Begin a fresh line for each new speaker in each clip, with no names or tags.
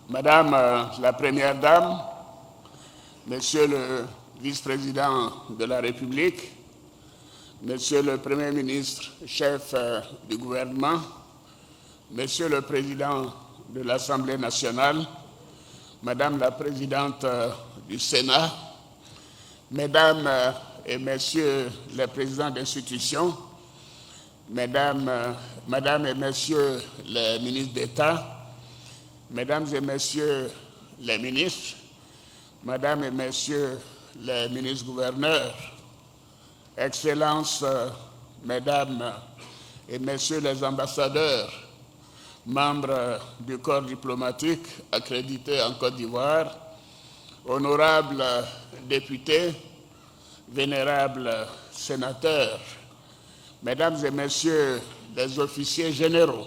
Madame la Première Dame, Monsieur le Vice-président de la République, Monsieur le Premier ministre, chef du gouvernement, Monsieur le Président de l'Assemblée nationale, Madame la Présidente du Sénat, Mesdames et Messieurs les présidents d'institutions, Madame et Messieurs les ministres d'État, Mesdames et Messieurs les ministres, Mesdames et Messieurs les ministres-gouverneurs, Excellences, Mesdames et Messieurs les ambassadeurs, membres du corps diplomatique accrédité en Côte d'Ivoire, honorables députés, vénérables sénateurs, Mesdames et Messieurs les officiers généraux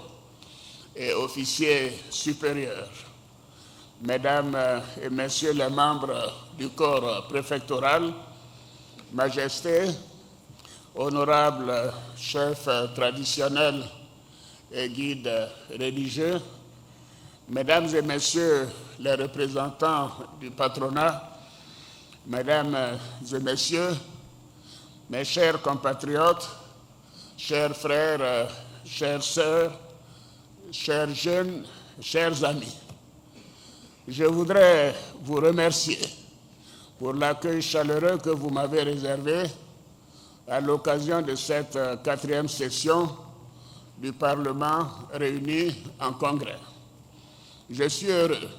et officiers supérieurs, Mesdames et Messieurs les membres du corps préfectoral, Majesté, honorables chefs traditionnels et guides religieux, Mesdames et Messieurs les représentants du patronat, Mesdames et Messieurs, mes chers compatriotes, chers frères, chères sœurs, chers jeunes, chers amis, je voudrais vous remercier pour l'accueil chaleureux que vous m'avez réservé à l'occasion de cette 4e session du Parlement réuni en congrès. Je suis heureux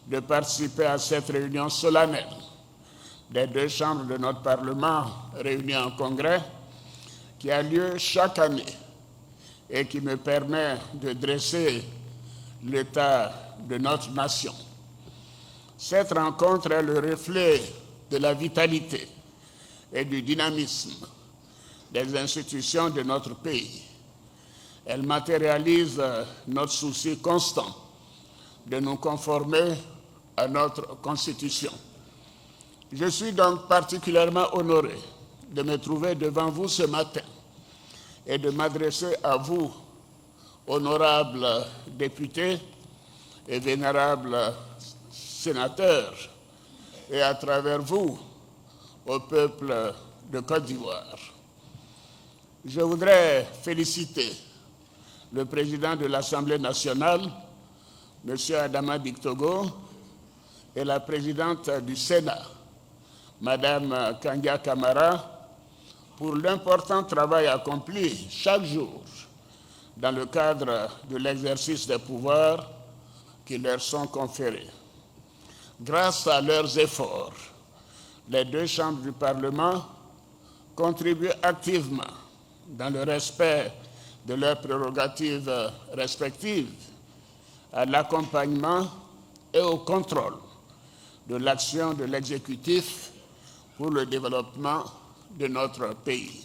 de participer à cette réunion solennelle des 2 chambres de notre Parlement réunies en congrès qui a lieu chaque année et qui me permet de dresser l'état de notre nation. Cette rencontre est le reflet de la vitalité et du dynamisme des institutions de notre pays. Elle matérialise notre souci constant de nous conformer à notre Constitution. Je suis donc particulièrement honoré de me trouver devant vous ce matin et de m'adresser à vous, honorables députés et vénérables sénateurs, et à travers vous, au peuple de Côte d'Ivoire. Je voudrais féliciter le président de l'Assemblée nationale, M. Adama Bictogo, et la présidente du Sénat, Mme Kangia Kamara, pour l'important travail accompli chaque jour dans le cadre de l'exercice des pouvoirs qui leur sont conférés. Grâce à leurs efforts, les 2 chambres du Parlement contribuent activement, dans le respect de leurs prérogatives respectives, à l'accompagnement et au contrôle de l'action de l'exécutif pour le développement de notre pays.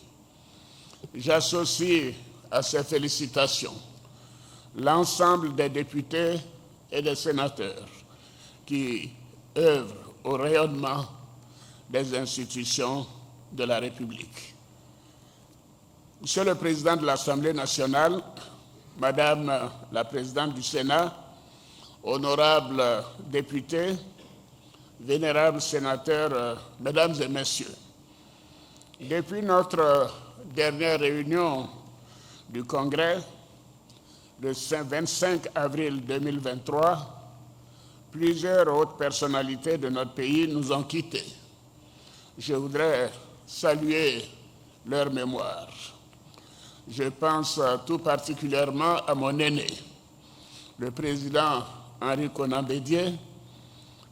J'associe à ces félicitations l'ensemble des députés et des sénateurs qui œuvrent au rayonnement des institutions de la République. Monsieur le Président de l'Assemblée nationale, Madame la Présidente du Sénat, honorables députés, vénérables sénateurs, Mesdames et Messieurs, depuis notre dernière réunion du Congrès, le 25 avril 2023, plusieurs hautes personnalités de notre pays nous ont quittés. Je voudrais saluer leur mémoire. Je pense tout particulièrement à mon aîné, le président Henri Konan Bédié,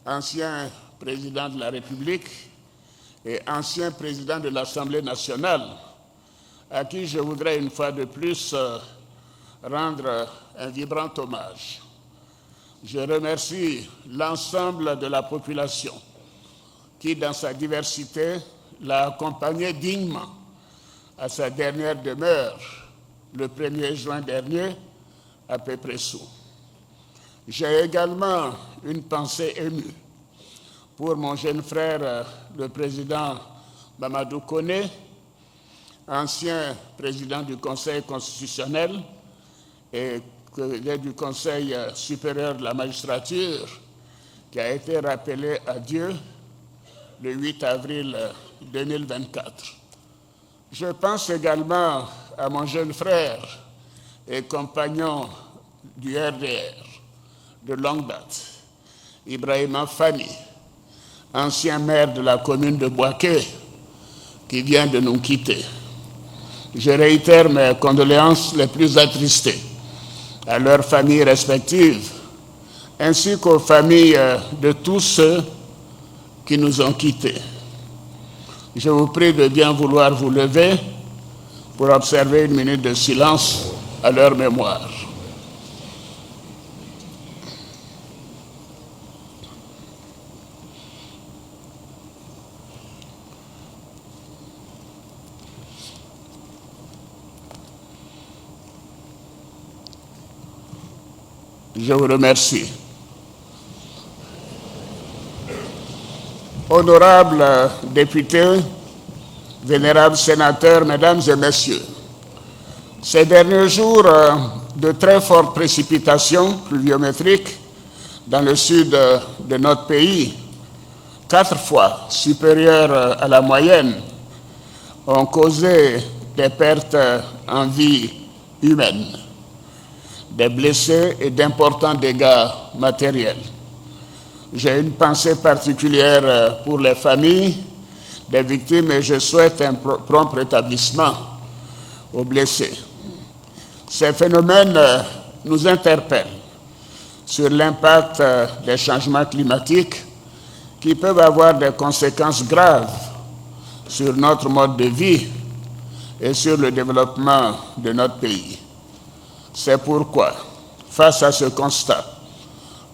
ancien président de la République et ancien président de l'Assemblée nationale, à qui je voudrais une fois de plus rendre un vibrant hommage. Je remercie l'ensemble de la population qui, dans sa diversité, l'a accompagné dignement à sa dernière demeure le 1er juin dernier à Pépressou. J'ai également une pensée émue pour mon jeune frère, le président Mamadou Koné, ancien président du Conseil constitutionnel et du Conseil supérieur de la magistrature qui a été rappelé à Dieu le 8 avril 2024. Je pense également à mon jeune frère et compagnon du RDR de longue date, Ibrahima Fani, ancien maire de la commune de Boaké, qui vient de nous quitter. Je réitère mes condoléances les plus attristées à leurs familles respectives, ainsi qu'aux familles de tous ceux qui nous ont quittés. Je vous prie de bien vouloir vous lever pour observer une minute de silence à leur mémoire. Je vous remercie. Honorables députés, vénérables sénateurs, mesdames et messieurs, ces derniers jours de très fortes précipitations pluviométriques dans le sud de notre pays, 4 fois supérieures à la moyenne, ont causé des pertes en vie humaine, des blessés et d'importants dégâts matériels. J'ai une pensée particulière pour les familles des victimes et je souhaite un prompt rétablissement aux blessés. Ces phénomènes nous interpellent sur l'impact des changements climatiques qui peuvent avoir des conséquences graves sur notre mode de vie et sur le développement de notre pays. C'est pourquoi, face à ce constat,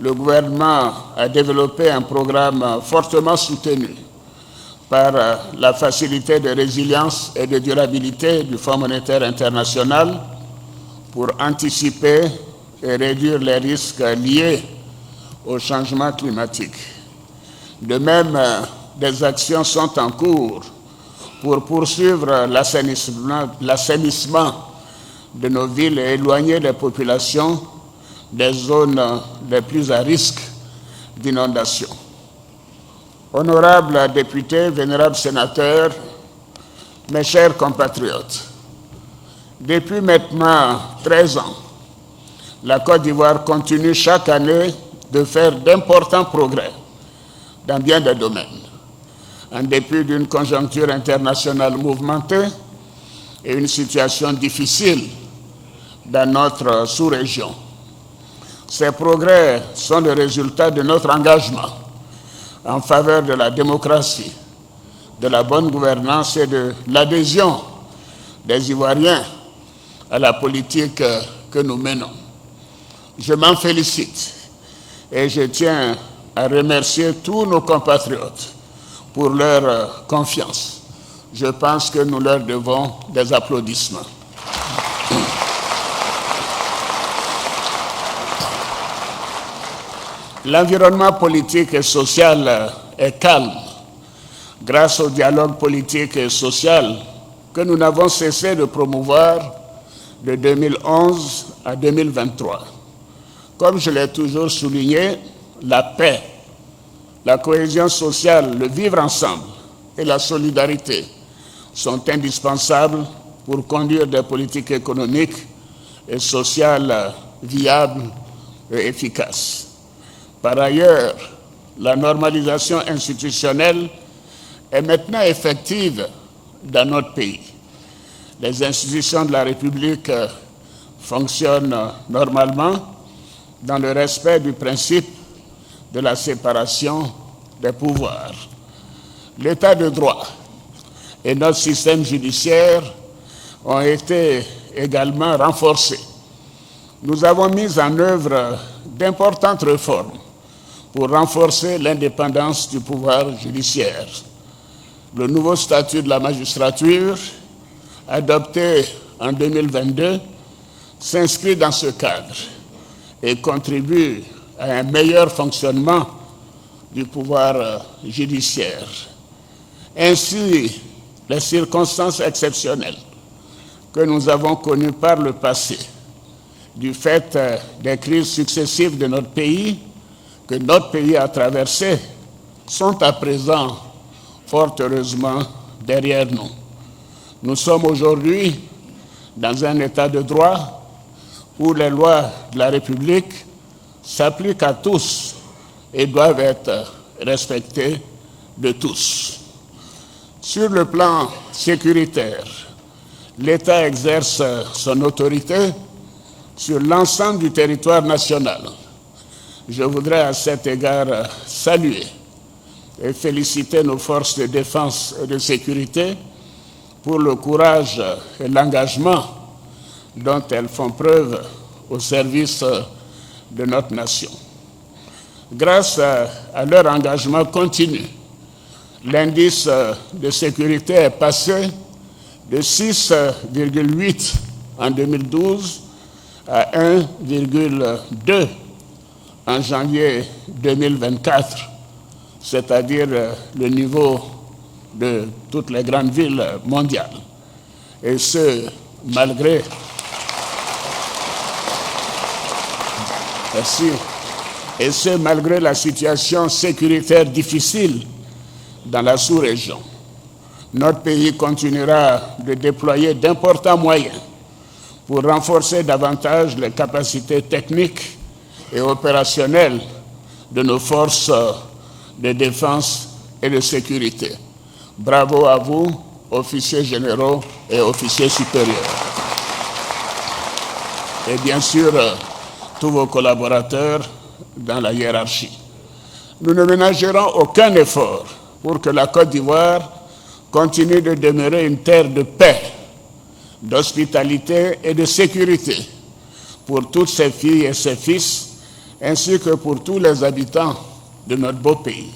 le gouvernement a développé un programme fortement soutenu par la Facilité de résilience et de durabilité du Fonds monétaire international pour anticiper et réduire les risques liés au changement climatique. De même, des actions sont en cours pour poursuivre l'assainissement de nos villes et éloigner les populations des zones les plus à risque d'inondation. Honorables députés, vénérables sénateurs, mes chers compatriotes, depuis maintenant 13 ans, la Côte d'Ivoire continue chaque année de faire d'importants progrès dans bien des domaines, en dépit d'une conjoncture internationale mouvementée et une situation difficile dans notre sous-région. Ces progrès sont le résultat de notre engagement en faveur de la démocratie, de la bonne gouvernance et de l'adhésion des Ivoiriens à la politique que nous menons. Je m'en félicite et je tiens à remercier tous nos compatriotes pour leur confiance. Je pense que nous leur devons des applaudissements. L'environnement politique et social est calme grâce au dialogue politique et social que nous n'avons cessé de promouvoir de 2011 à 2023. Comme je l'ai toujours souligné, la paix, la cohésion sociale, le vivre ensemble et la solidarité sont indispensables pour conduire des politiques économiques et sociales viables et efficaces. Par ailleurs, la normalisation institutionnelle est maintenant effective dans notre pays. Les institutions de la République fonctionnent normalement dans le respect du principe de la séparation des pouvoirs. L'état de droit et notre système judiciaire ont été également renforcés. Nous avons mis en œuvre d'importantes réformes pour renforcer l'indépendance du pouvoir judiciaire. Le nouveau statut de la magistrature, adopté en 2022, s'inscrit dans ce cadre et contribue à un meilleur fonctionnement du pouvoir judiciaire. Ainsi, les circonstances exceptionnelles que nous avons connues par le passé du fait des crises successives de notre pays, que notre pays a traversées, sont à présent, fort heureusement, derrière nous. Nous sommes aujourd'hui dans un état de droit où les lois de la République s'appliquent à tous et doivent être respectées de tous. Sur le plan sécuritaire, l'État exerce son autorité sur l'ensemble du territoire national. Je voudrais à cet égard saluer et féliciter nos forces de défense et de sécurité pour le courage et l'engagement dont elles font preuve au service de notre nation. Grâce à leur engagement continu, l'indice de sécurité est passé de 6,8 en 2012 à 1,2 en janvier 2024, c'est-à-dire le niveau de toutes les grandes villes mondiales. Et ce, malgré... Merci. Et ce, malgré la situation sécuritaire difficile dans la sous-région. Notre pays continuera de déployer d'importants moyens pour renforcer davantage les capacités techniques et opérationnelles de nos forces de défense et de sécurité. Bravo à vous, officiers généraux et officiers supérieurs. Et bien sûr, tous vos collaborateurs dans la hiérarchie. Nous ne ménagerons aucun effort pour que la Côte d'Ivoire continue de demeurer une terre de paix, d'hospitalité et de sécurité pour toutes ses filles et ses fils, ainsi que pour tous les habitants de notre beau pays.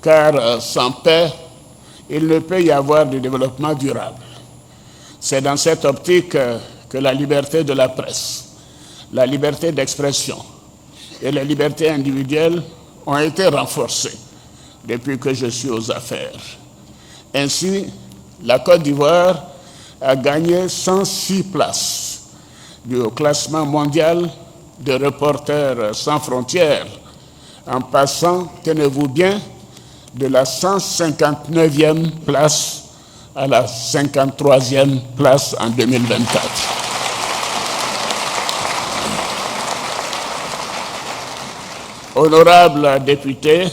Car sans paix, il ne peut y avoir de développement durable. C'est dans cette optique que la liberté de la presse, la liberté d'expression et les libertés individuelles ont été renforcées depuis que je suis aux affaires. Ainsi, la Côte d'Ivoire a gagné 106 places du classement mondial de Reporters sans frontières, en passant, tenez-vous bien, de la 159e place à la 53e place en 2024. Honorables députés,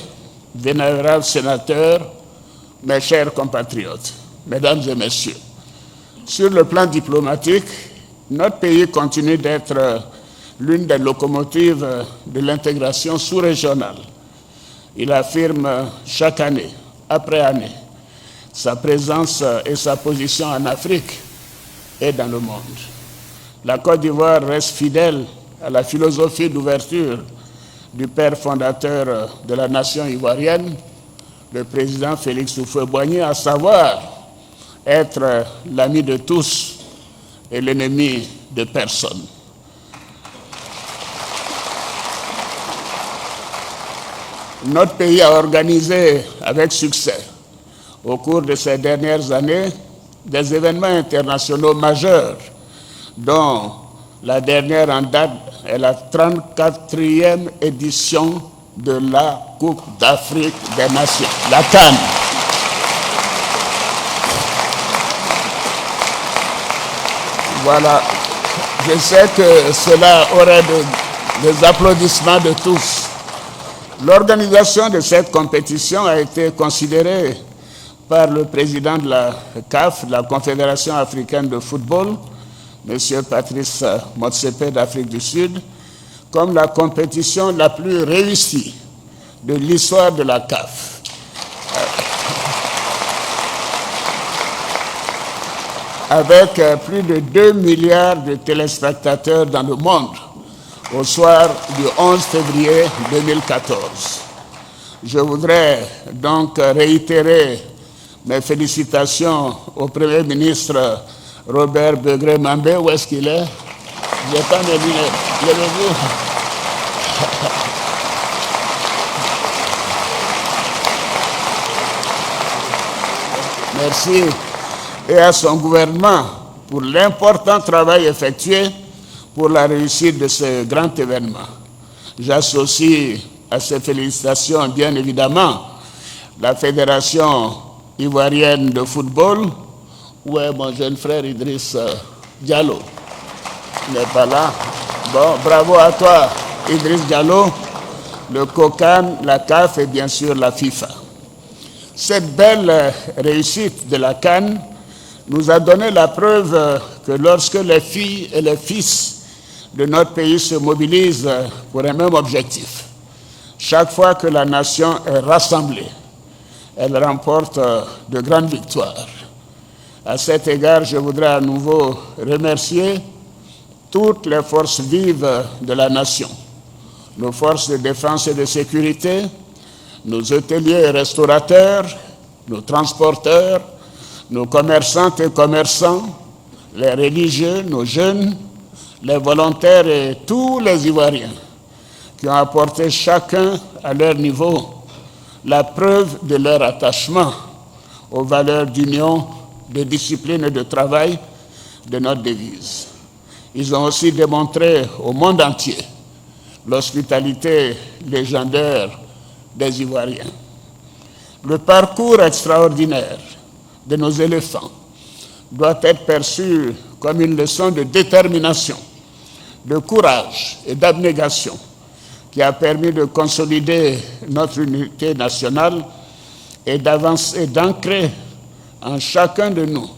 vénérables sénateurs, mes chers compatriotes, mesdames et messieurs, sur le plan diplomatique, notre pays continue d'être l'une des locomotives de l'intégration sous-régionale. Il affirme chaque année, après année, sa présence et sa position en Afrique et dans le monde. La Côte d'Ivoire reste fidèle à la philosophie d'ouverture du père fondateur de la nation ivoirienne, le président Félix Houphouët-Boigny, à savoir être l'ami de tous et l'ennemi de personne. Notre pays a organisé avec succès, au cours de ces dernières années, des événements internationaux majeurs, dont la dernière en date est la 34e édition de la Coupe d'Afrique des Nations, la CAN. Voilà, je sais que cela aurait des applaudissements de tous. L'organisation de cette compétition a été considérée par le président de la CAF, de la Confédération africaine de football, M. Patrice Motsepe d'Afrique du Sud, comme la compétition la plus réussie de l'histoire de la CAF. Avec plus de 2 milliards de téléspectateurs dans le monde, au soir du 11 février 2014. Je voudrais donc réitérer mes félicitations au Premier ministre Robert Begré-Mambé. Où est-ce qu'il est? Je n'ai pas mes lunettes. Je le vois. Merci. Et à son gouvernement pour l'important travail effectué pour la réussite de ce grand événement. J'associe à ces félicitations, bien évidemment, la Fédération ivoirienne de football, où est mon jeune frère Idriss Diallo. Il n'est pas là. Bon, bravo à toi, Idriss Diallo, le COCAN, la CAF et bien sûr la FIFA. Cette belle réussite de la CAN nous a donné la preuve que lorsque les filles et les fils de notre pays se mobilisent pour un même objectif, chaque fois que la nation est rassemblée, elle remporte de grandes victoires. À cet égard, je voudrais à nouveau remercier toutes les forces vives de la nation, nos forces de défense et de sécurité, nos hôteliers et restaurateurs, nos transporteurs, nos commerçantes et commerçants, les religieux, nos jeunes, les volontaires et tous les Ivoiriens qui ont apporté chacun à leur niveau la preuve de leur attachement aux valeurs d'union, de discipline et de travail de notre devise. Ils ont aussi démontré au monde entier l'hospitalité légendaire des Ivoiriens. Le parcours extraordinaire de nos éléphants doit être perçu comme une leçon de détermination, de courage et d'abnégation qui a permis de consolider notre unité nationale et d'avancer, d'ancrer en chacun de nous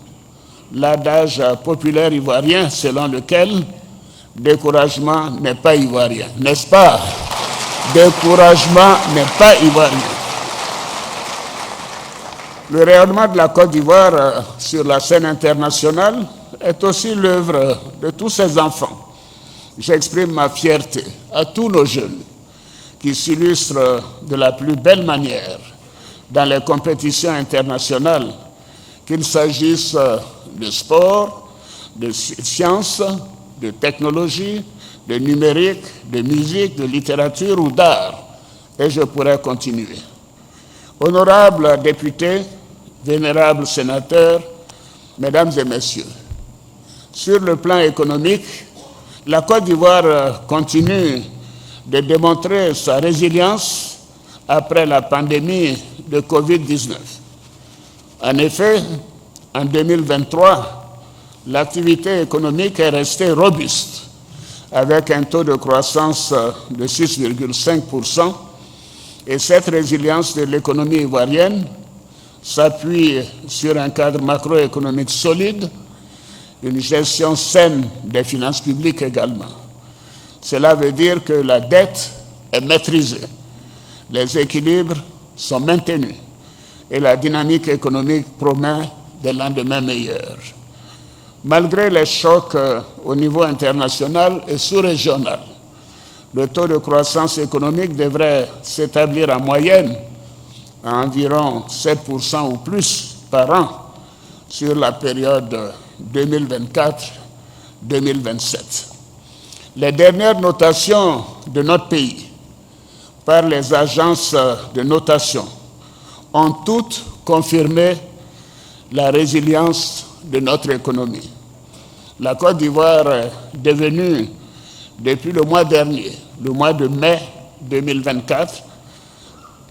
l'adage populaire ivoirien selon lequel découragement n'est pas ivoirien. N'est-ce pas? Découragement n'est pas ivoirien. Le rayonnement de la Côte d'Ivoire sur la scène internationale est aussi l'œuvre de tous ces enfants. J'exprime ma fierté à tous nos jeunes qui s'illustrent de la plus belle manière dans les compétitions internationales, qu'il s'agisse de sport, de sciences, de technologie, de numérique, de musique, de littérature ou d'art. Et je pourrais continuer. Honorables députés, vénérables sénateurs, mesdames et messieurs, sur le plan économique, la Côte d'Ivoire continue de démontrer sa résilience après la pandémie de Covid-19. En effet, en 2023, l'activité économique est restée robuste, avec un taux de croissance de 6,5%, et cette résilience de l'économie ivoirienne s'appuie sur un cadre macroéconomique solide, une gestion saine des finances publiques également. Cela veut dire que la dette est maîtrisée, les équilibres sont maintenus et la dynamique économique promet des lendemains meilleurs. Malgré les chocs au niveau international et sous-régional, le taux de croissance économique devrait s'établir en moyenne à environ 7% ou plus par an sur la période 2024-2027. Les dernières notations de notre pays par les agences de notation ont toutes confirmé la résilience de notre économie. La Côte d'Ivoire est devenue, depuis le mois dernier, le mois de mai 2024,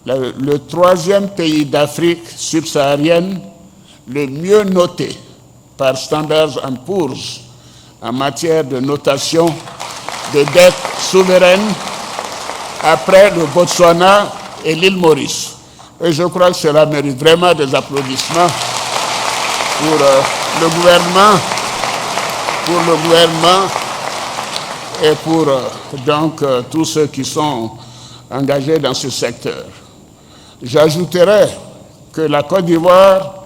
le troisième pays d'Afrique subsaharienne le mieux noté par Standard & Poor's en matière de notation de dette souveraine après le Botswana et l'île Maurice. Et je crois que cela mérite vraiment des applaudissements pour le gouvernement et pour tous ceux qui sont engagés dans ce secteur. J'ajouterai que la Côte d'Ivoire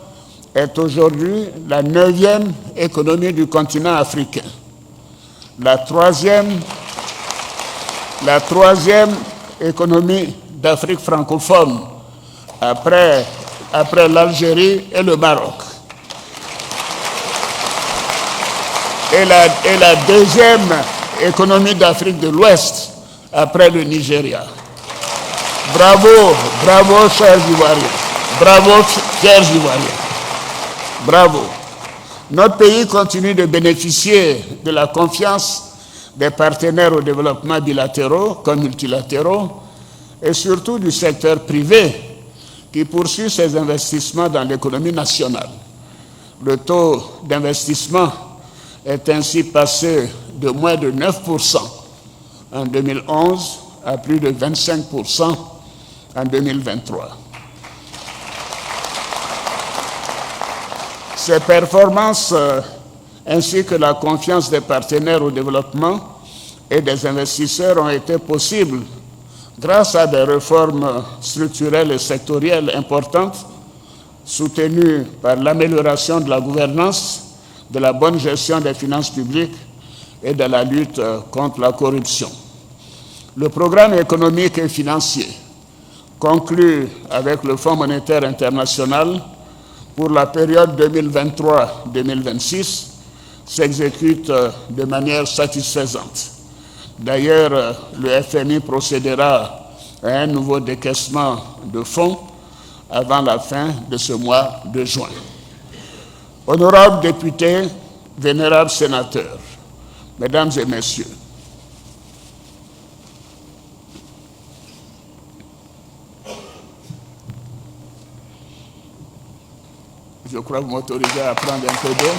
est aujourd'hui la 9e économie du continent africain, la troisième économie d'Afrique francophone après l'Algérie et le Maroc, et la deuxième économie d'Afrique de l'Ouest après le Nigeria. Bravo, bravo chers Ivoiriens, bravo chers Ivoiriens, bravo. Notre pays continue de bénéficier de la confiance des partenaires au développement bilatéraux comme multilatéraux, et surtout du secteur privé qui poursuit ses investissements dans l'économie nationale. Le taux d'investissement est ainsi passé de moins de 9% en 2011 à plus de 25% en 2023. Ces performances, ainsi que la confiance des partenaires au développement et des investisseurs ont été possibles grâce à des réformes structurelles et sectorielles importantes soutenues par l'amélioration de la gouvernance, de la bonne gestion des finances publiques et de la lutte contre la corruption. Le programme économique et financier conclu avec le Fonds monétaire international pour la période 2023-2026 s'exécute de manière satisfaisante. D'ailleurs, le FMI procédera à un nouveau décaissement de fonds avant la fin de ce mois de juin. Honorables députés, vénérables sénateurs, mesdames et messieurs, je crois que vous m'autorisez à prendre un peu d'eau.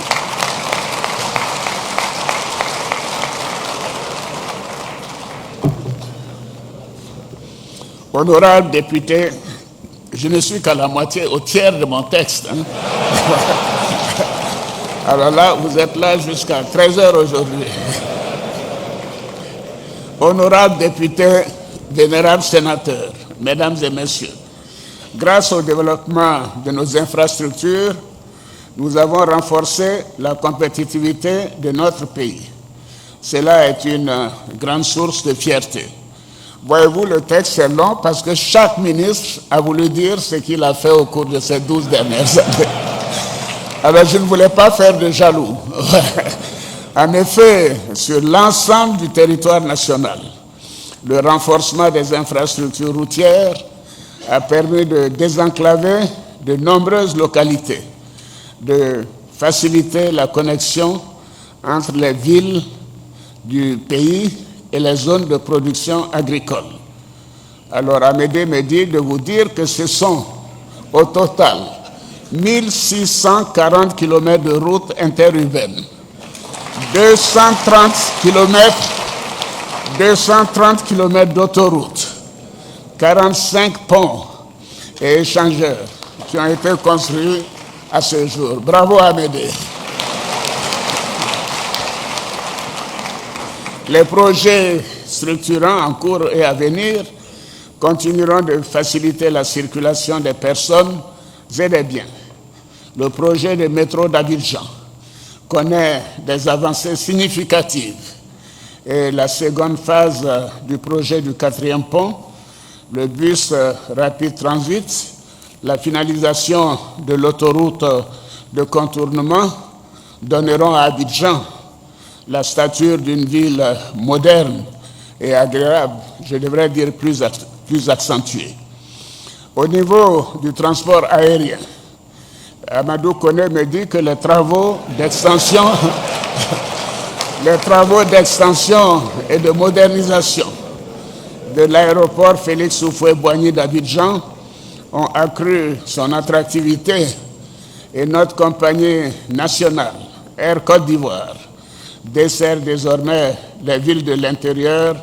Honorables députés, je ne suis qu'à la moitié, au tiers de mon texte. Alors là, vous êtes là jusqu'à 13h aujourd'hui. Honorables députés, vénérables sénateurs, mesdames et messieurs, grâce au développement de nos infrastructures, nous avons renforcé la compétitivité de notre pays. Cela est une grande source de fierté. Voyez-vous, le texte est long parce que chaque ministre a voulu dire ce qu'il a fait au cours de ces 12 dernières années. Alors, je ne voulais pas faire de jaloux. En effet, sur l'ensemble du territoire national, le renforcement des infrastructures routières a permis de désenclaver de nombreuses localités, de faciliter la connexion entre les villes du pays et les zones de production agricole. Alors Amédée me dit de vous dire que ce sont au total 1640 km de routes interurbaines, 230 km d'autoroutes, 45 ponts et échangeurs qui ont été construits à ce jour. Bravo Amédée. Les projets structurants en cours et à venir continueront de faciliter la circulation des personnes et des biens. Le projet de métro d'Abidjan connaît des avancées significatives et la seconde phase du projet du 4e pont, le bus rapide transit, la finalisation de l'autoroute de contournement donneront à Abidjan la stature d'une ville moderne et agréable, je devrais dire plus accentuée. Au niveau du transport aérien, Amadou Koné me dit que les travaux d'extension et de modernisation de l'aéroport Félix Houphouët-Boigny d'Abidjan ont accru son attractivité et notre compagnie nationale, Air Côte d'Ivoire, dessert désormais les villes de l'intérieur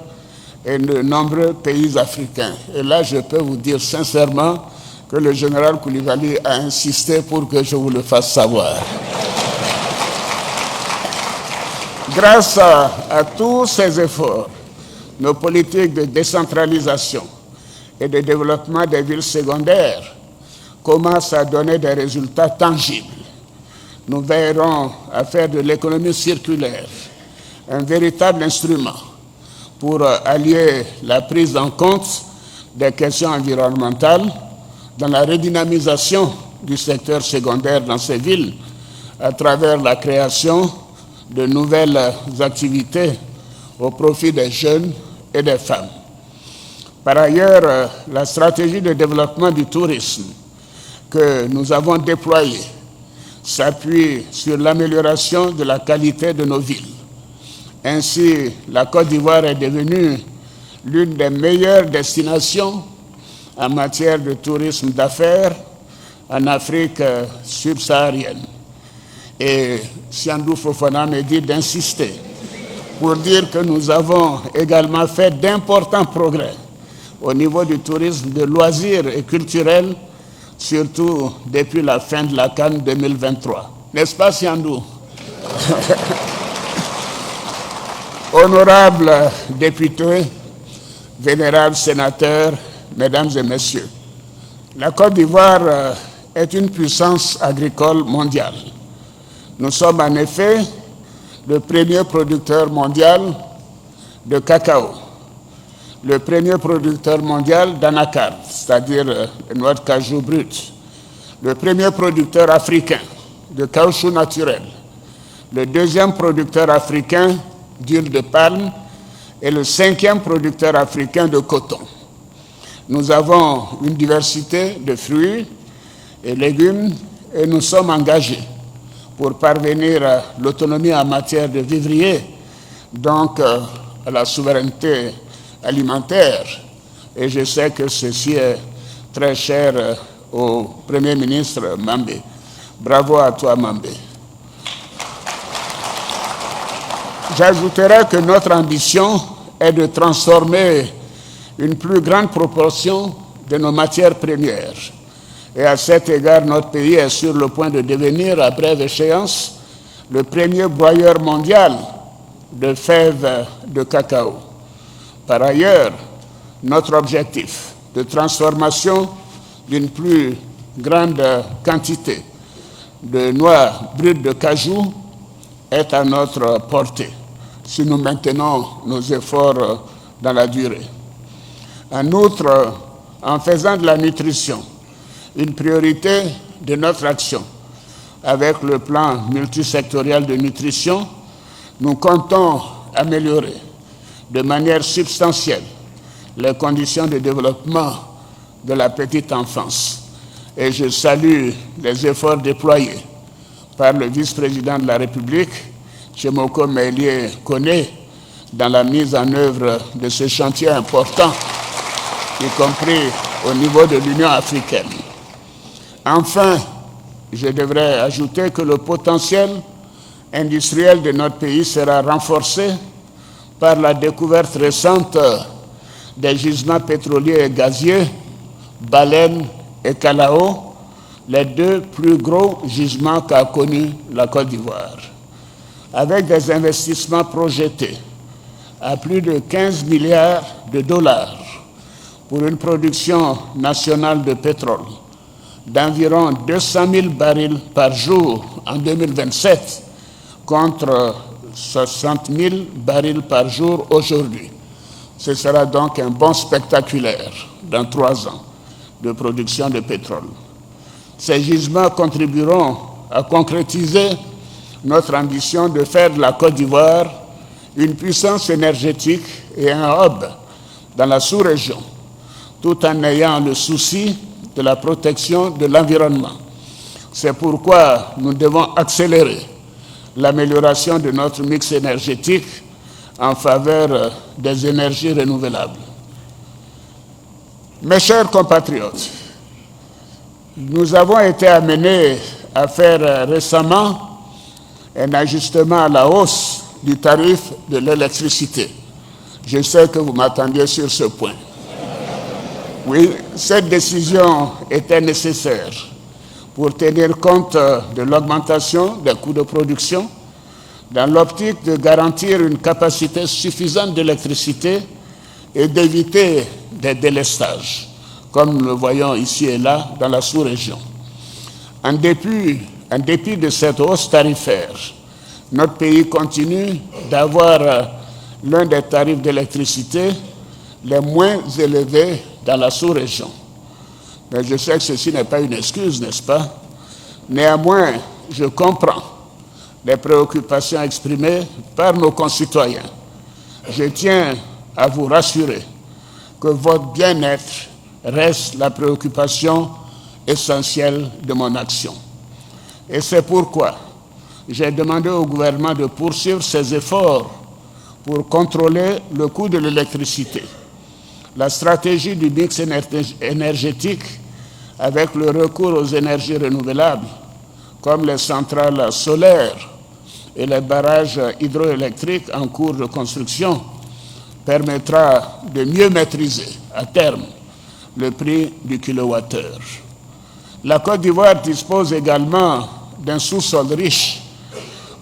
et de nombreux pays africains. Et là, je peux vous dire sincèrement que le général Koulibaly a insisté pour que je vous le fasse savoir. Grâce à tous ces efforts, nos politiques de décentralisation et de développement des villes secondaires commencent à donner des résultats tangibles. Nous veillerons à faire de l'économie circulaire un véritable instrument pour allier la prise en compte des questions environnementales dans la redynamisation du secteur secondaire dans ces villes à travers la création de nouvelles activités au profit des jeunes et des femmes. Par ailleurs, la stratégie de développement du tourisme que nous avons déployée s'appuie sur l'amélioration de la qualité de nos villes. Ainsi, la Côte d'Ivoire est devenue l'une des meilleures destinations en matière de tourisme d'affaires en Afrique subsaharienne. Et Siandou Fofana me dit d'insister pour dire que nous avons également fait d'importants progrès au niveau du tourisme de loisirs et culturels, surtout depuis la fin de la CAN 2023. N'est-ce pas, Siandou? Honorables députés, vénérables sénateurs, mesdames et messieurs, la Côte d'Ivoire est une puissance agricole mondiale. Nous sommes en effet le premier producteur mondial de cacao, le premier producteur mondial d'anacarde, c'est-à-dire le noix de cajou brut, le premier producteur africain de caoutchouc naturel, le deuxième producteur africain d'huile de palme et le 5e producteur africain de coton. Nous avons une diversité de fruits et légumes et nous sommes engagés pour parvenir à l'autonomie en matière de vivrier, donc à la souveraineté alimentaire. Et je sais que ceci est très cher au Premier ministre Mambé. Bravo à toi, Mambé. J'ajouterai que notre ambition est de transformer une plus grande proportion de nos matières premières. Et à cet égard, notre pays est sur le point de devenir, à brève échéance, le premier broyeur mondial de fèves de cacao. Par ailleurs, notre objectif de transformation d'une plus grande quantité de noix brutes de cajou est à notre portée, si nous maintenons nos efforts dans la durée. En outre, en faisant de la nutrition une priorité de notre action, avec le plan multisectoriel de nutrition, nous comptons améliorer de manière substantielle les conditions de développement de la petite enfance. Et je salue les efforts déployés par le vice-président de la République, Tchemoko Meïlie Kone, dans la mise en œuvre de ce chantier important, y compris au niveau de l'Union africaine. Enfin, je devrais ajouter que le potentiel industriel de notre pays sera renforcé par la découverte récente des gisements pétroliers et gaziers, Baleine et Kalao, les deux plus gros gisements qu'a connus la Côte d'Ivoire. Avec des investissements projetés à plus de 15 milliards de dollars pour une production nationale de pétrole d'environ 200 000 barils par jour en 2027 contre 60 000 barils par jour aujourd'hui. Ce sera donc un bond spectaculaire dans 3 ans de production de pétrole. Ces gisements contribueront à concrétiser notre ambition de faire de la Côte d'Ivoire une puissance énergétique et un hub dans la sous-région, tout en ayant le souci de la protection de l'environnement. C'est pourquoi nous devons accélérer l'amélioration de notre mix énergétique en faveur des énergies renouvelables. Mes chers compatriotes, nous avons été amenés à faire récemment un ajustement à la hausse du tarif de l'électricité. Je sais que vous m'attendiez sur ce point. Oui, cette décision était nécessaire pour tenir compte de l'augmentation des coûts de production dans l'optique de garantir une capacité suffisante d'électricité et d'éviter des délestages, comme nous le voyons ici et là dans la sous-région. En dépit de cette hausse tarifaire, notre pays continue d'avoir l'un des tarifs d'électricité les moins élevés dans la sous-région. Mais je sais que ceci n'est pas une excuse, n'est-ce pas? Néanmoins, je comprends les préoccupations exprimées par nos concitoyens. Je tiens à vous rassurer que votre bien-être reste la préoccupation essentielle de mon action. Et c'est pourquoi j'ai demandé au gouvernement de poursuivre ses efforts pour contrôler le coût de l'électricité. La stratégie du mix énergétique avec le recours aux énergies renouvelables, comme les centrales solaires et les barrages hydroélectriques en cours de construction, permettra de mieux maîtriser à terme le prix du kilowattheure. La Côte d'Ivoire dispose également d'un sous-sol riche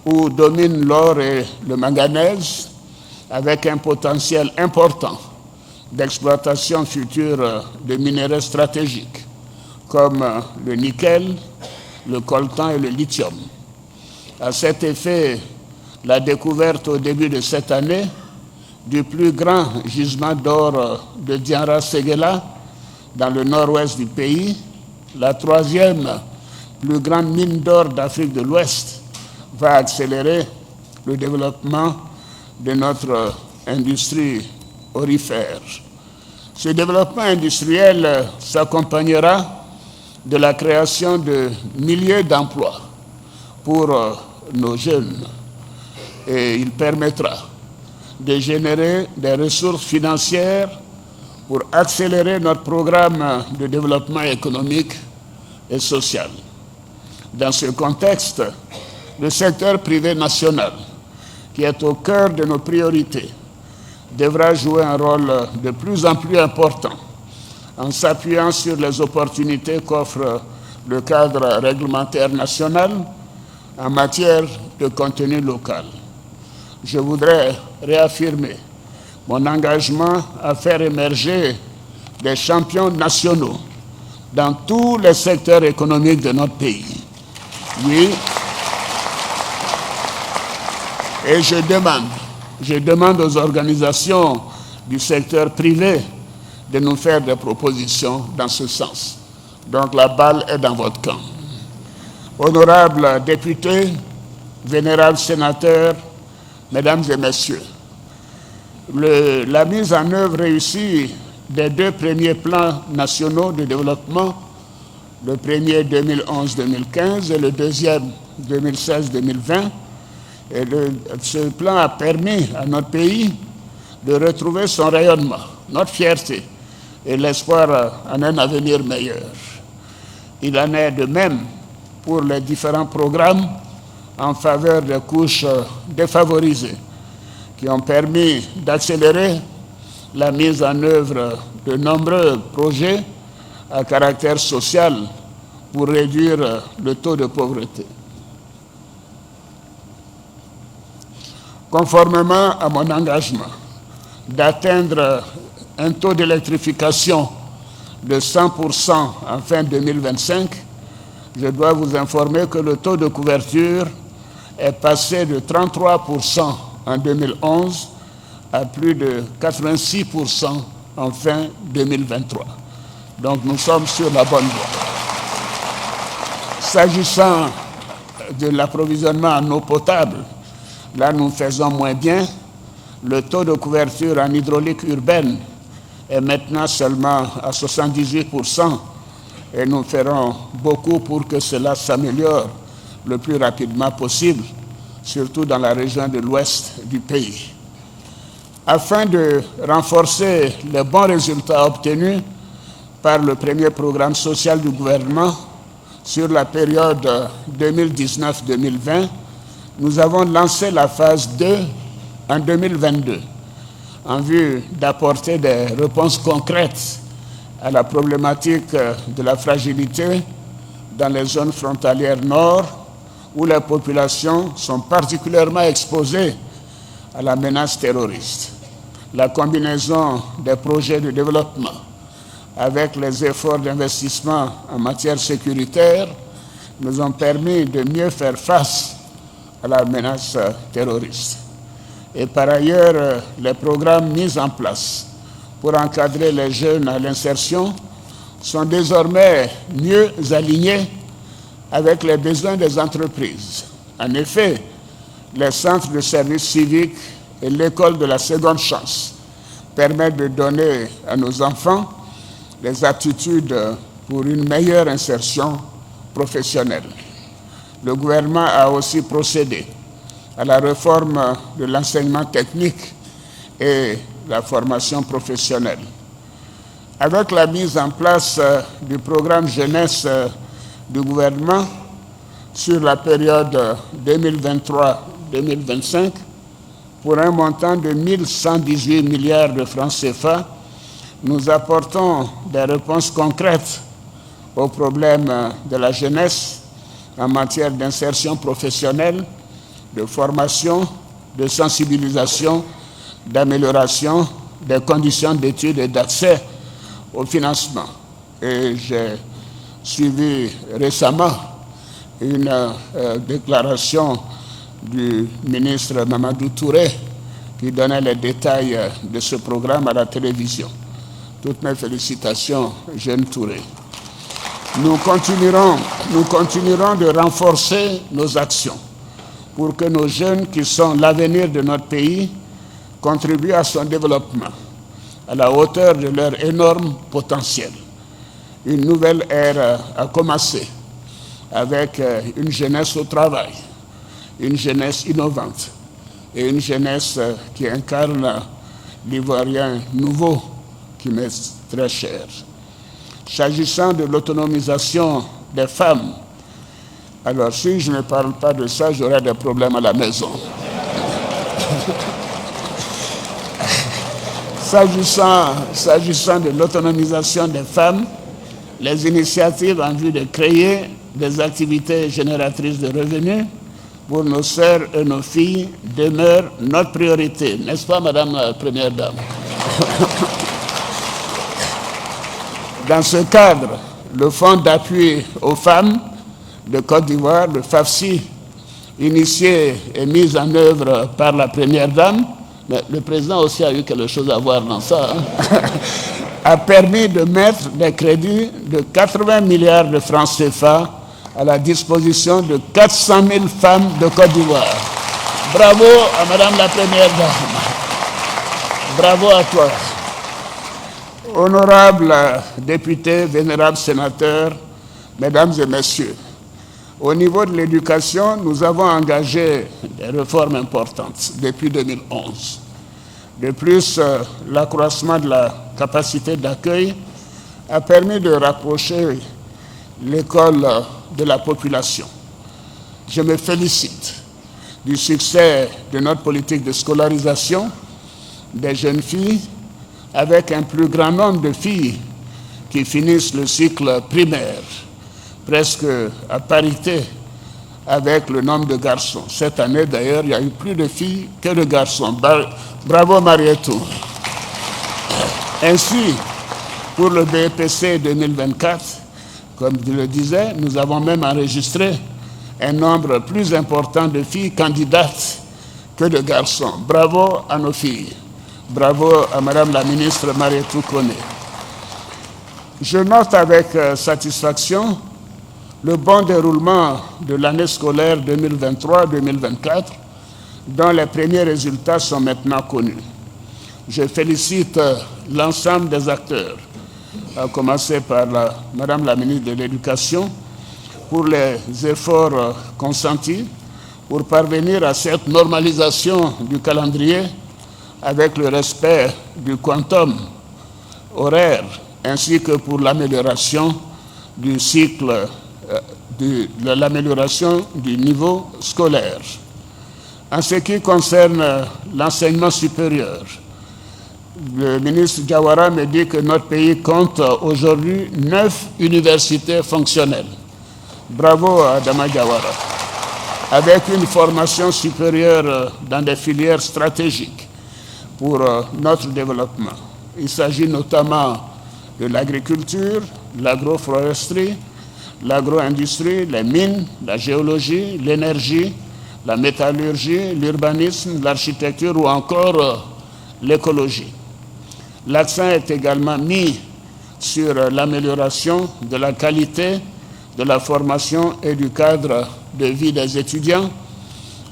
où dominent l'or et le manganèse, avec un potentiel important d'exploitation future de minéraux stratégiques comme le nickel, le coltan et le lithium. À cet effet, la découverte au début de cette année du plus grand gisement d'or de Dianra-Séguéla dans le nord-ouest du pays, la troisième plus grande mine d'or d'Afrique de l'Ouest, va accélérer le développement de notre industrie aurifère. Ce développement industriel s'accompagnera de la création de milliers d'emplois pour nos jeunes et il permettra de générer des ressources financières pour accélérer notre programme de développement économique et social. Dans ce contexte, le secteur privé national, qui est au cœur de nos priorités, devra jouer un rôle de plus en plus important en s'appuyant sur les opportunités qu'offre le cadre réglementaire national en matière de contenu local. Je voudrais réaffirmer mon engagement à faire émerger des champions nationaux dans tous les secteurs économiques de notre pays. Oui. Et je demande aux organisations du secteur privé de nous faire des propositions dans ce sens. Donc la balle est dans votre camp. Honorables députés, vénérables sénateurs, mesdames et messieurs, la mise en œuvre réussie des deux premiers plans nationaux de développement, le premier 2011-2015 et le deuxième 2016-2020, et ce plan a permis à notre pays de retrouver son rayonnement, notre fierté et l'espoir en un avenir meilleur. Il en est de même pour les différents programmes en faveur des couches défavorisées qui ont permis d'accélérer la mise en œuvre de nombreux projets à caractère social pour réduire le taux de pauvreté. Conformément à mon engagement d'atteindre un taux d'électrification de 100% en fin 2025, je dois vous informer que le taux de couverture est passé de 33% en 2011 à plus de 86% en fin 2023. Donc nous sommes sur la bonne voie. S'agissant de l'approvisionnement en eau potable, là nous faisons moins bien. Le taux de couverture en hydraulique urbaine est maintenant seulement à 78% et nous ferons beaucoup pour que cela s'améliore le plus rapidement possible, surtout dans la région de l'ouest du pays. Afin de renforcer les bons résultats obtenus par le premier programme social du gouvernement sur la période 2019-2020, nous avons lancé la phase 2 en 2022 en vue d'apporter des réponses concrètes à la problématique de la fragilité dans les zones frontalières nord où les populations sont particulièrement exposées à la menace terroriste. La combinaison des projets de développement avec les efforts d'investissement en matière sécuritaire nous ont permis de mieux faire face à la menace terroriste. Et par ailleurs, les programmes mis en place pour encadrer les jeunes à l'insertion sont désormais mieux alignés avec les besoins des entreprises. En effet, les centres de services civiques et l'école de la seconde chance permettent de donner à nos enfants les aptitudes pour une meilleure insertion professionnelle. Le gouvernement a aussi procédé à la réforme de l'enseignement technique et la formation professionnelle. Avec la mise en place du programme jeunesse du gouvernement sur la période 2023-2025, pour un montant de 1118 milliards de francs CFA, nous apportons des réponses concrètes aux problèmes de la jeunesse en matière d'insertion professionnelle, de formation, de sensibilisation, d'amélioration des conditions d'études et d'accès au financement. Et j'ai suivi récemment une déclaration du ministre Mamadou Touré qui donnait les détails de ce programme à la télévision. Toutes mes félicitations, jeune Touré. Nous continuerons de renforcer nos actions pour que nos jeunes, qui sont l'avenir de notre pays, contribuent à son développement à la hauteur de leur énorme potentiel. Une nouvelle ère a commencé avec une jeunesse au travail, une jeunesse innovante et une jeunesse qui incarne l'Ivoirien nouveau qui m'est très cher. S'agissant de l'autonomisation des femmes, alors si je ne parle pas de ça, j'aurai des problèmes à la maison. S'agissant de l'autonomisation des femmes, les initiatives en vue de créer des activités génératrices de revenus pour nos sœurs et nos filles demeurent notre priorité, n'est-ce pas, Madame la Première Dame? Dans ce cadre, le Fonds d'appui aux femmes de Côte d'Ivoire, le FAFSI, initié et mis en œuvre par la Première Dame, mais le président aussi a eu quelque chose à voir dans ça, a permis de mettre des crédits de 80 milliards de francs CFA à la disposition de 400 000 femmes de Côte d'Ivoire. Bravo à Madame la Première Dame. Bravo à toi. Honorables députés, vénérables sénateurs, mesdames et messieurs, au niveau de l'éducation, nous avons engagé des réformes importantes depuis 2011. De plus, l'accroissement de la capacité d'accueil a permis de rapprocher l'école de la population. Je me félicite du succès de notre politique de scolarisation des jeunes filles, avec un plus grand nombre de filles qui finissent le cycle primaire, presque à parité avec le nombre de garçons. Cette année, d'ailleurs, il y a eu plus de filles que de garçons. Bravo, Marietou. Ainsi, pour le BEPC 2024, comme je le disais, nous avons même enregistré un nombre plus important de filles candidates que de garçons. Bravo à nos filles. Bravo à Madame la ministre Marietou Koné. Je note avec satisfaction le bon déroulement de l'année scolaire 2023-2024, dont les premiers résultats sont maintenant connus. Je félicite l'ensemble des acteurs, à commencer par Madame la ministre de l'Éducation, pour les efforts consentis pour parvenir à cette normalisation du calendrier avec le respect du quantum horaire, ainsi que pour l'amélioration du cycle, l'amélioration du niveau scolaire. En ce qui concerne l'enseignement supérieur, le ministre Diawara me dit que notre pays compte aujourd'hui 9 universités fonctionnelles. Bravo à Adama Diawara. Avec une formation supérieure dans des filières stratégiques pour notre développement. Il s'agit notamment de l'agriculture, l'agroforesterie, l'agro-industrie, les mines, la géologie, l'énergie, la métallurgie, l'urbanisme, l'architecture ou encore l'écologie. L'accent est également mis sur l'amélioration de la qualité de la formation et du cadre de vie des étudiants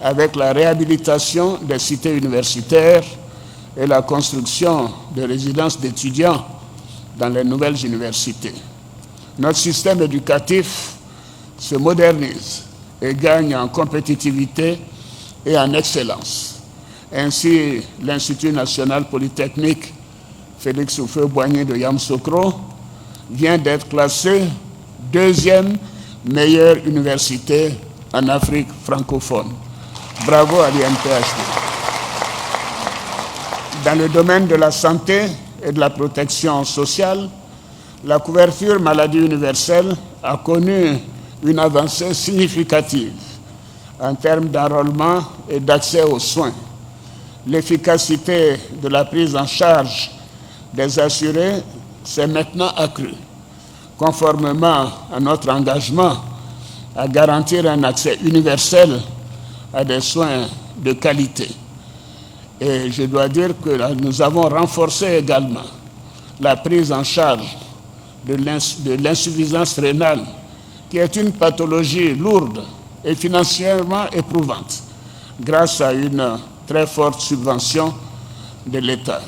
avec la réhabilitation des cités universitaires et la construction de résidences d'étudiants dans les nouvelles universités. Notre système éducatif se modernise et gagne en compétitivité et en excellence. Ainsi, l'Institut national polytechnique Félix Houphouët-Boigny de Yamoussoukro vient d'être classé 2e meilleure université en Afrique francophone. Bravo à l'INPHD. Dans le domaine de la santé et de la protection sociale, la couverture maladie universelle a connu une avancée significative en termes d'enrôlement et d'accès aux soins. L'efficacité de la prise en charge des assurés s'est maintenant accrue, conformément à notre engagement à garantir un accès universel à des soins de qualité. Et je dois dire que nous avons renforcé également la prise en charge de l'insuffisance rénale, qui est une pathologie lourde et financièrement éprouvante, grâce à une très forte subvention de l'État.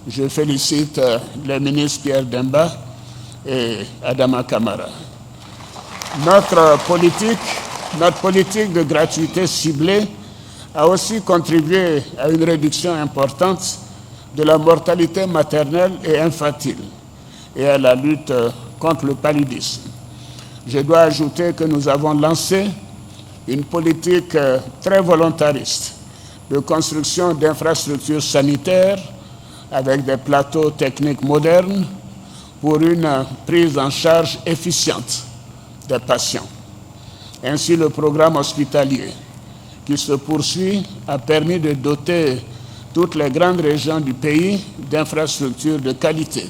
Je félicite les ministres Pierre Demba et Adama Kamara. Notre politique de gratuité ciblée a aussi contribué à une réduction importante de la mortalité maternelle et infantile et à la lutte contre le paludisme. Je dois ajouter que nous avons lancé une politique très volontariste de construction d'infrastructures sanitaires avec des plateaux techniques modernes pour une prise en charge efficiente des patients. Ainsi, le programme hospitalier qui se poursuit a permis de doter toutes les grandes régions du pays d'infrastructures de qualité.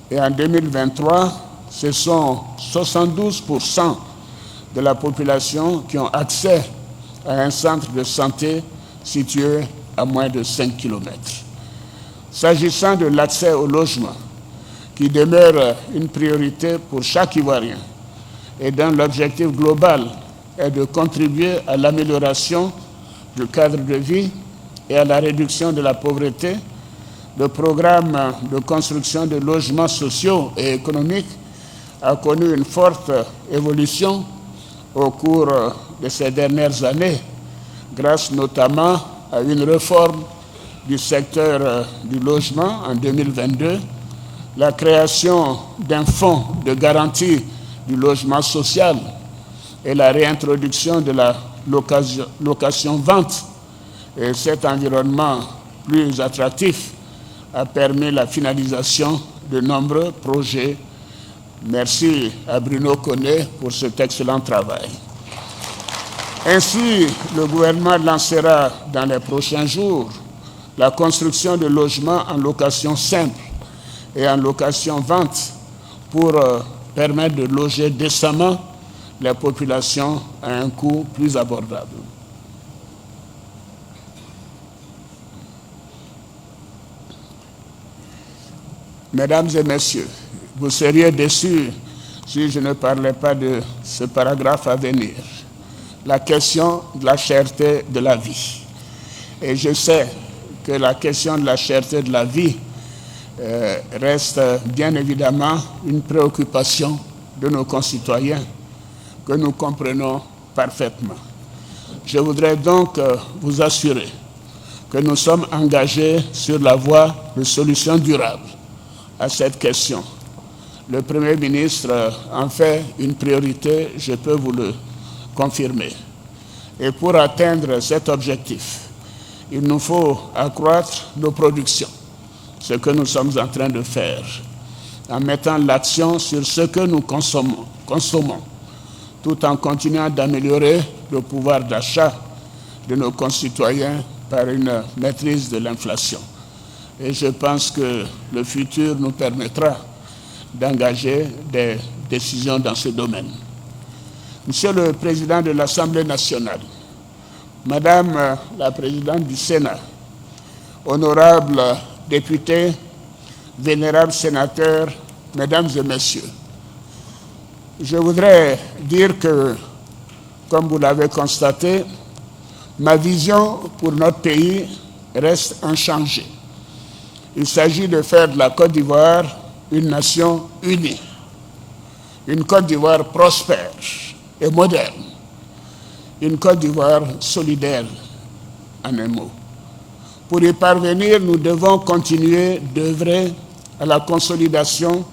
Et en 2023, ce sont 72% de la population qui ont accès à un centre de santé situé à moins de 5 km. S'agissant de l'accès au logement, qui demeure une priorité pour chaque Ivoirien, et dont l'objectif global est de contribuer à l'amélioration du cadre de vie et à la réduction de la pauvreté, le programme de construction de logements sociaux et économiques a connu une forte évolution au cours de ces dernières années, grâce notamment à une réforme du secteur du logement en 2022, la création d'un fonds de garantie du logement social et la réintroduction de la location-vente. Et cet environnement plus attractif a permis la finalisation de nombreux projets. Merci à Bruno Koné pour cet excellent travail. Ainsi, le gouvernement lancera dans les prochains jours la construction de logements en location simple et en location-vente pour permettre de loger décemment les populations à un coût plus abordable. Mesdames et messieurs, vous seriez déçus si je ne parlais pas de ce paragraphe à venir, la question de la cherté de la vie. Et je sais que la question de la cherté de la vie reste bien évidemment une préoccupation de nos concitoyens que nous comprenons parfaitement. Je voudrais donc vous assurer que nous sommes engagés sur la voie de solutions durables à cette question. Le Premier ministre en fait une priorité, je peux vous le confirmer. Et pour atteindre cet objectif, il nous faut accroître nos productions, ce que nous sommes en train de faire, en mettant l'accent sur ce que nous consommons, tout en continuant d'améliorer le pouvoir d'achat de nos concitoyens par une maîtrise de l'inflation. Et je pense que le futur nous permettra d'engager des décisions dans ce domaine. Monsieur le Président de l'Assemblée nationale, Madame la Présidente du Sénat, honorables députés, vénérables sénateurs, Mesdames et Messieurs, je voudrais dire que, comme vous l'avez constaté, ma vision pour notre pays reste inchangée. Il s'agit de faire de la Côte d'Ivoire une nation unie, une Côte d'Ivoire prospère et moderne, une Côte d'Ivoire solidaire, en un mot. Pour y parvenir, nous devons continuer d'œuvrer à la consolidation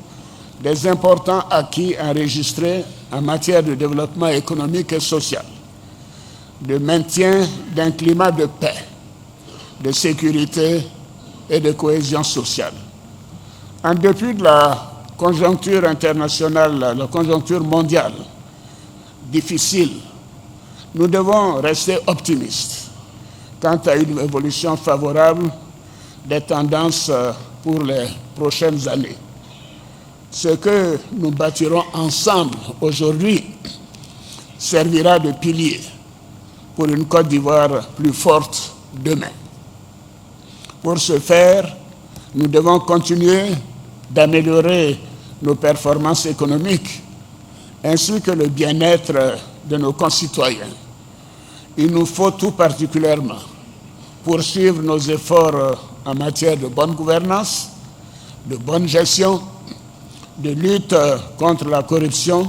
des importants acquis enregistrés en matière de développement économique et social, de maintien d'un climat de paix, de sécurité et de cohésion sociale. En dépit de la conjoncture internationale, la conjoncture mondiale difficile, nous devons rester optimistes quant à une évolution favorable des tendances pour les prochaines années. Ce que nous bâtirons ensemble aujourd'hui servira de pilier pour une Côte d'Ivoire plus forte demain. Pour ce faire, nous devons continuer d'améliorer nos performances économiques ainsi que le bien-être de nos concitoyens. Il nous faut tout particulièrement poursuivre nos efforts en matière de bonne gouvernance, de bonne gestion, de lutte contre la corruption,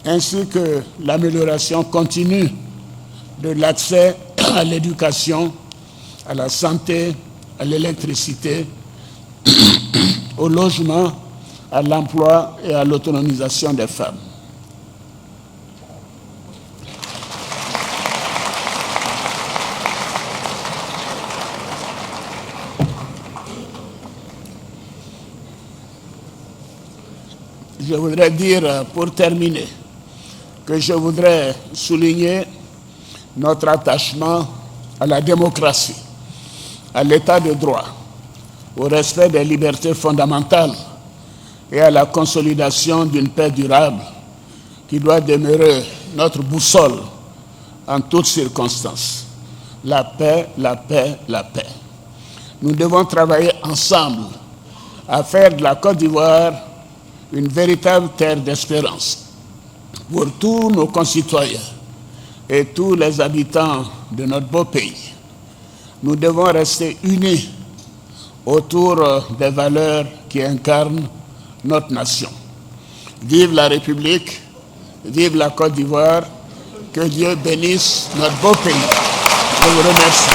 ainsi que l'amélioration continue de l'accès à l'éducation, à la santé, à l'électricité, au logement, à l'emploi et à l'autonomisation des femmes. Je voudrais dire, pour terminer, que je voudrais souligner notre attachement à la démocratie, à l'état de droit, au respect des libertés fondamentales et à la consolidation d'une paix durable qui doit demeurer notre boussole en toutes circonstances. La paix, la paix, la paix. Nous devons travailler ensemble à faire de la Côte d'Ivoire une véritable terre d'espérance pour tous nos concitoyens et tous les habitants de notre beau pays. Nous devons rester unis autour des valeurs qui incarnent notre nation. Vive la République, vive la Côte d'Ivoire, que Dieu bénisse notre beau pays. Je vous remercie.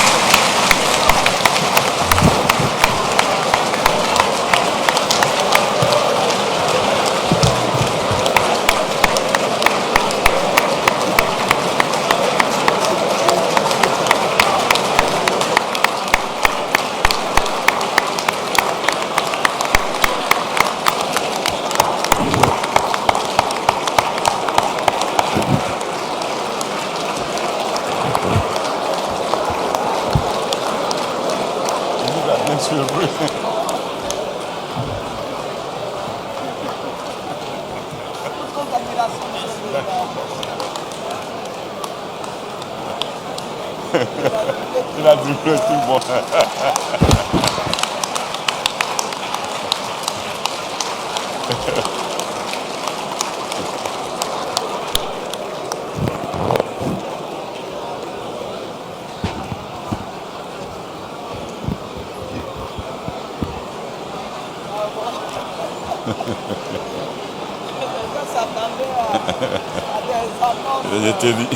Il a dit que tout bon. Je t'ai dit.